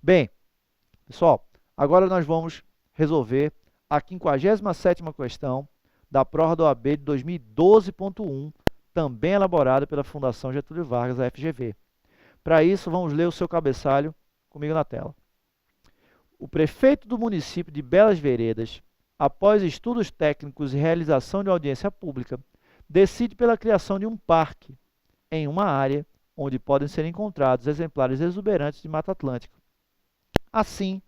Bem, pessoal, agora nós vamos resolver a 57ª questão da prova da OAB de 2012.1, também elaborada pela Fundação Getúlio Vargas, a FGV. Para isso, vamos ler o seu cabeçalho comigo na tela. O prefeito do município de Belas Veredas, após estudos técnicos e realização de audiência pública, decide pela criação de um parque em uma área onde podem ser encontrados exemplares exuberantes de Mata Atlântica. Assim,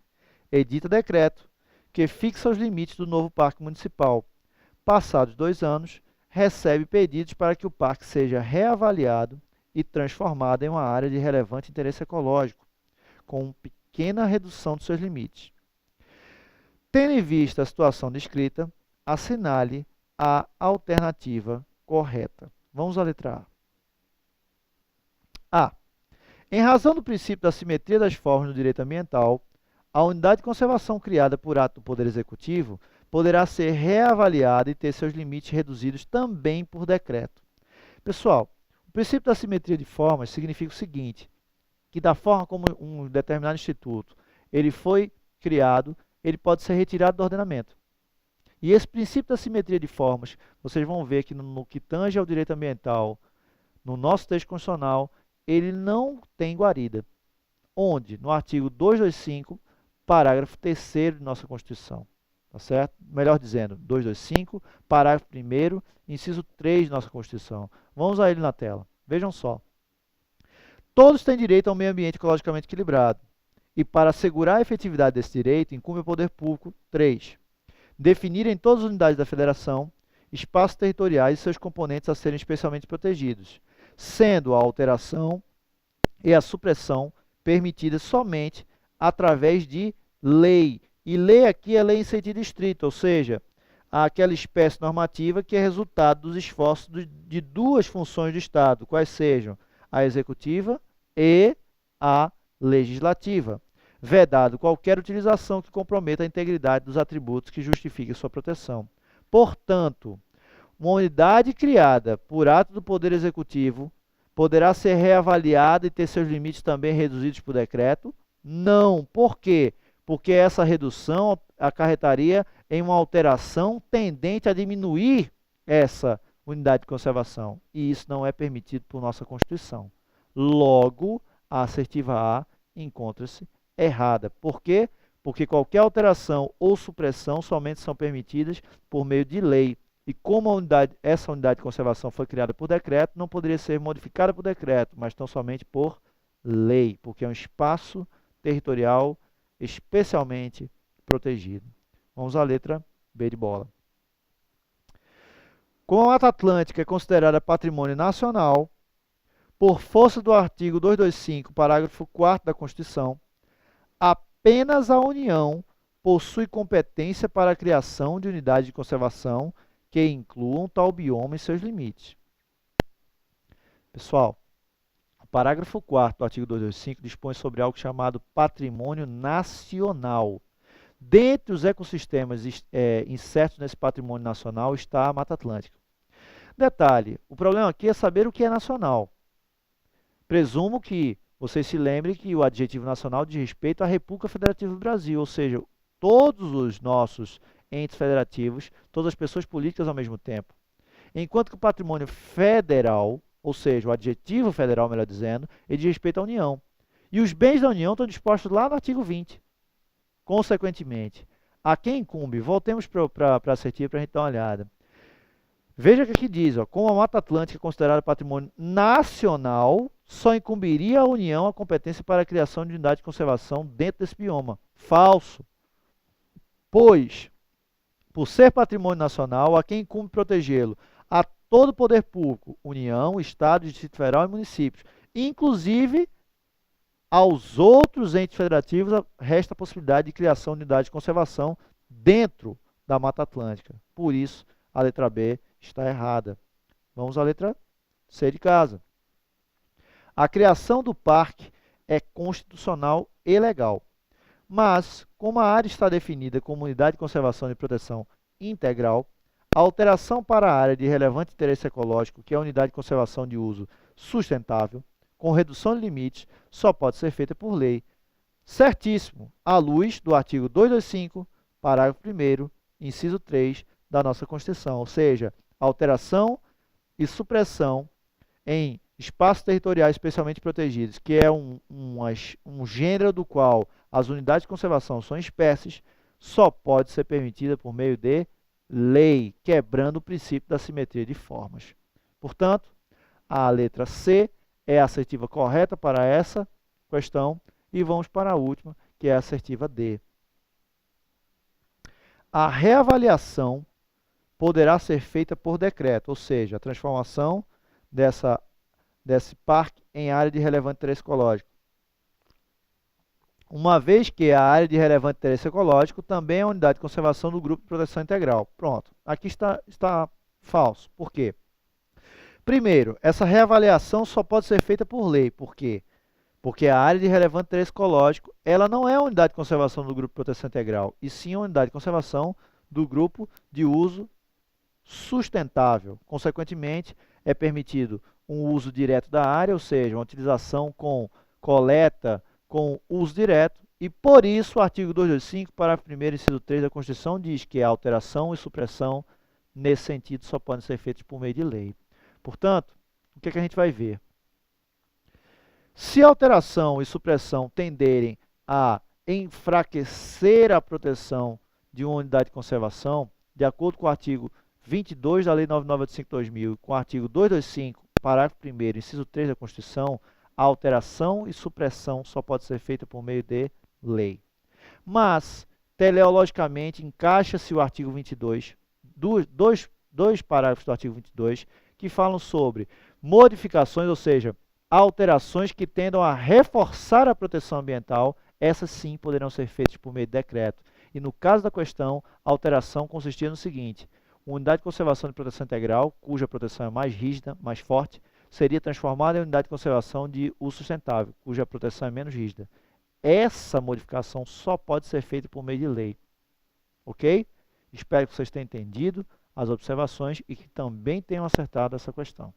edita decreto que fixa os limites do novo parque municipal. Passados 2 anos, recebe pedidos para que o parque seja reavaliado e transformado em uma área de relevante interesse ecológico, com pequena redução de seus limites. Tendo em vista a situação descrita, assinale a alternativa correta. Vamos à letra A. A. Em razão do princípio da simetria das formas no direito ambiental, a unidade de conservação criada por ato do Poder Executivo poderá ser reavaliada e ter seus limites reduzidos também por decreto. Pessoal, o princípio da simetria de formas significa o seguinte, que da forma como um determinado instituto ele foi criado, ele pode ser retirado do ordenamento. E esse princípio da simetria de formas, vocês vão ver que no que tange ao direito ambiental, no nosso texto constitucional, ele não tem guarida. Onde? No artigo 225, parágrafo 3º de nossa Constituição. Tá certo? Melhor dizendo, 225, parágrafo 1º, inciso 3 de nossa Constituição. Vamos a ele na tela. Vejam só. Todos têm direito a um meio ambiente ecologicamente equilibrado. E para assegurar a efetividade desse direito, incumbe ao poder público 3. Definir em todas as unidades da federação espaços territoriais e seus componentes a serem especialmente protegidos, sendo a alteração e a supressão permitidas somente através de lei. E lei aqui é lei em sentido estrito, ou seja, aquela espécie normativa que é resultado dos esforços de duas funções do Estado, quais sejam a executiva e a legislativa, vedado qualquer utilização que comprometa a integridade dos atributos que justifiquem sua proteção. Portanto, uma unidade criada por ato do Poder Executivo poderá ser reavaliada e ter seus limites também reduzidos por decreto? Não. Por quê? Porque essa redução acarretaria em uma alteração tendente a diminuir essa unidade de conservação. E isso não é permitido por nossa Constituição. Logo, a assertiva A encontra-se errada. Por quê? Porque qualquer alteração ou supressão somente são permitidas por meio de lei. E como essa unidade de conservação foi criada por decreto, não poderia ser modificada por decreto, mas tão somente por lei, porque é um espaço territorial especialmente protegido. Vamos à letra B de bola. Como a Mata Atlântica é considerada patrimônio nacional, por força do artigo 225, parágrafo 4º da Constituição, apenas a União possui competência para a criação de unidades de conservação que incluam tal bioma em seus limites. Pessoal, o parágrafo 4º do artigo 225 dispõe sobre algo chamado patrimônio nacional. Dentre os ecossistemas insertos nesse patrimônio nacional está a Mata Atlântica. Detalhe, o problema aqui é saber o que é nacional. Presumo que vocês se lembrem que o adjetivo nacional diz respeito à República Federativa do Brasil, ou seja, todos os nossos entes federativos, todas as pessoas políticas ao mesmo tempo. Enquanto que o patrimônio federal, ou seja, o adjetivo federal, melhor dizendo, ele diz respeito à União. E os bens da União estão dispostos lá no artigo 20. Consequentemente, a quem incumbe? Voltemos para a assertiva para a gente dar uma olhada. Veja que aqui diz, ó, como a Mata Atlântica é considerada patrimônio nacional, só incumbiria à União a competência para a criação de unidade de conservação dentro desse bioma. Falso. Pois, por ser patrimônio nacional, a quem incumbe protegê-lo? A todo o poder público, União, Estado, Distrito Federal e municípios. Inclusive, aos outros entes federativos, resta a possibilidade de criação de unidade de conservação dentro da Mata Atlântica. Por isso, a letra B está errada. Vamos à letra C de casa. A criação do parque é constitucional e legal. Mas, como a área está definida como unidade de conservação e proteção integral, a alteração para a área de relevante interesse ecológico, que é a unidade de conservação de uso sustentável, com redução de limites, só pode ser feita por lei. certíssimo, à luz do artigo 225, parágrafo 1º, inciso 3 da nossa Constituição, ou seja, alteração e supressão em espaços territoriais especialmente protegidos, que é um gênero do qual as unidades de conservação são espécies, só pode ser permitida por meio de lei, quebrando o princípio da simetria de formas. Portanto, a letra C é a assertiva correta para essa questão e vamos para a última, que é a assertiva D. A reavaliação poderá ser feita por decreto, ou seja, a transformação desse parque em área de relevante interesse ecológico. Uma vez que a área de relevante interesse ecológico também é a unidade de conservação do grupo de proteção integral. Pronto, aqui está falso. Por quê? Primeiro, essa reavaliação só pode ser feita por lei. Por quê? Porque a área de relevante interesse ecológico, ela não é a unidade de conservação do grupo de proteção integral, e sim a unidade de conservação do grupo de uso sustentável. Consequentemente, é permitido um uso direto da área, ou seja, uma utilização com coleta, com uso direto, e por isso o artigo 225, parágrafo 1º, inciso 3 da Constituição diz que a alteração e supressão, nesse sentido, só podem ser feitas por meio de lei. Portanto, o que a gente vai ver? Se alteração e supressão tenderem a enfraquecer a proteção de uma unidade de conservação, de acordo com o artigo 22 da Lei 9985/2000, com o artigo 225, parágrafo 1º, inciso 3 da Constituição, a alteração e supressão só pode ser feita por meio de lei. Mas, teleologicamente, encaixa-se o artigo 22, dois parágrafos do artigo 22, que falam sobre modificações, ou seja, alterações que tendam a reforçar a proteção ambiental, essas sim poderão ser feitas por meio de decreto. E no caso da questão, a alteração consistia no seguinte: uma unidade de conservação de proteção integral, cuja proteção é mais rígida, mais forte, seria transformada em unidade de conservação de uso sustentável, cuja proteção é menos rígida. Essa modificação só pode ser feita por meio de lei. Ok? Espero que vocês tenham entendido as observações e que também tenham acertado essa questão.